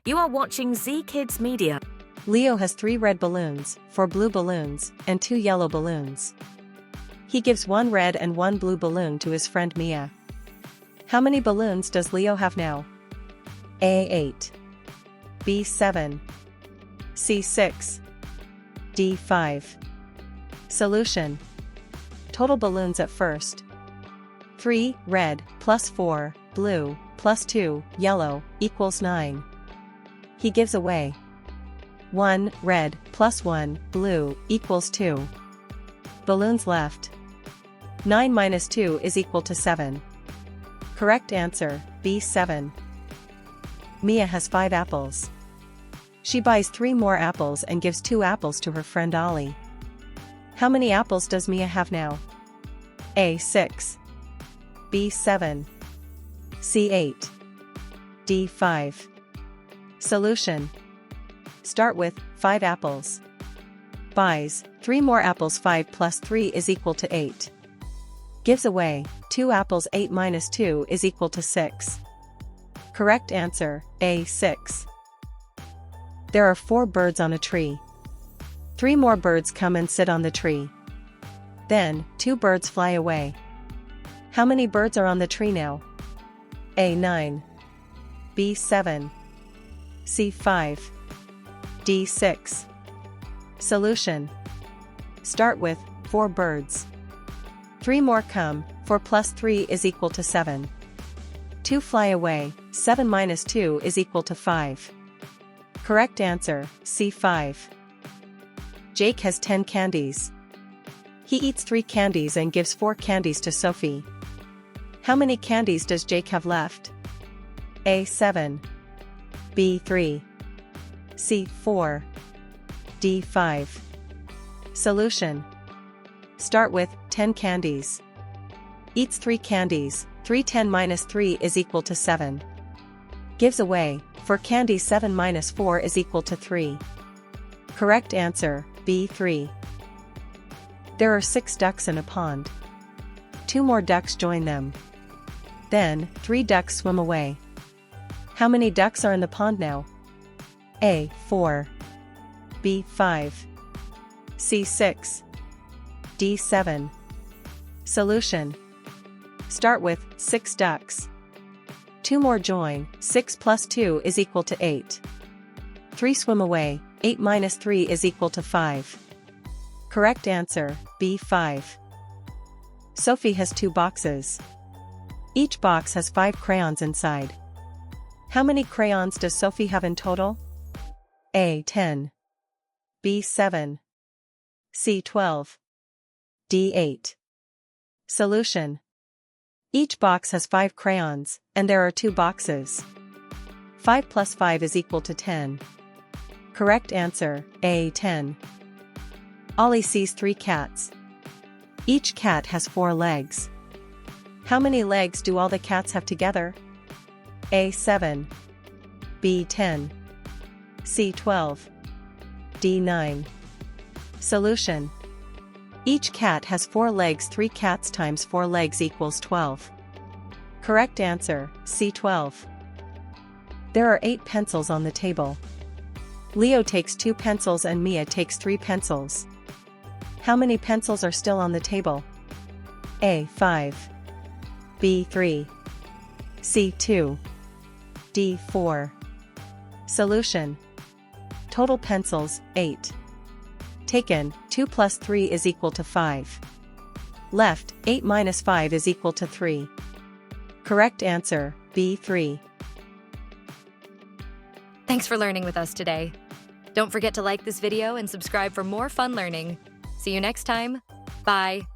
You are watching Z Kids Media. Leo has 3 red balloons, 4 blue balloons, and 2 yellow balloons. He gives 1 red and 1 blue balloon to his friend Mia. How many balloons does Leo have now? A 8, B 7, C 6, D 5. Solution. Total balloons at first. 3 red plus 4 blue plus 2 yellow equals 9. He gives away 1 red plus 1 blue equals 2. Balloons left. 9 minus 2 is equal to 7. Correct answer, B 7. Mia has 5 apples. She buys 3 more apples and gives 2 apples to her friend Ollie. How many apples does Mia have now? A 6, B 7, C 8, D 5. Solution. Start with 5 apples. Buys 3 more apples. 5 plus 3 is equal to 8. Gives away 2 apples. 8 minus 2 is equal to 6. Correct answer, A 6. There are 4 birds on a tree. 3 more birds come and sit on the tree. Then, 2 birds fly away. How many birds are on the tree now? A 9, B 7, C 5, D 6. Solution. Start with 4 birds. 3 more come, 4 plus 3 is equal to 7. 2 fly away, 7 minus 2 is equal to 5. Correct answer, C 5. Jake has 10 candies. He eats 3 candies and gives 4 candies to Sophie. How many candies does Jake have left? A 7, B 3, C 4, D 5. Solution. Start with 10 candies. Eats 3 candies, 3 10 minus 3 is equal to 7. Gives away 4 candies. 7 minus 4 is equal to 3. Correct answer, B 3. There are 6 ducks in a pond. 2 more ducks join them. Then, 3 ducks swim away. How many ducks are in the pond now? A 4, B 5, C 6, D 7. Solution. Start with 6 ducks. 2 more join, 6 plus 2 is equal to 8. 3 swim away, 8 minus 3 is equal to 5. Correct answer, B 5. Sophie has 2 boxes. Each box has 5 crayons inside. How many crayons does Sophie have in total? A 10, B 7, C 12, D 8. Solution. Each box has 5 crayons, and there are 2 boxes. 5 plus 5 is equal to 10. Correct answer, A 10. Ollie sees 3 cats. Each cat has 4 legs. How many legs do all the cats have together? A 7, B 10, C 12, D 9. Solution. Each cat has 4 legs. 3 cats times 4 legs equals 12. Correct answer, C 12. There are 8 pencils on the table. Leo takes 2 pencils and Mia takes 3 pencils. How many pencils are still on the table? A 5, B 3, C 2, D 4. Solution. Total pencils, 8. Taken, 2 plus 3 is equal to 5. Left, 8 minus 5 is equal to 3. Correct answer, B 3. Thanks for learning with us today. Don't forget to like this video and subscribe for more fun learning. See you next time. Bye.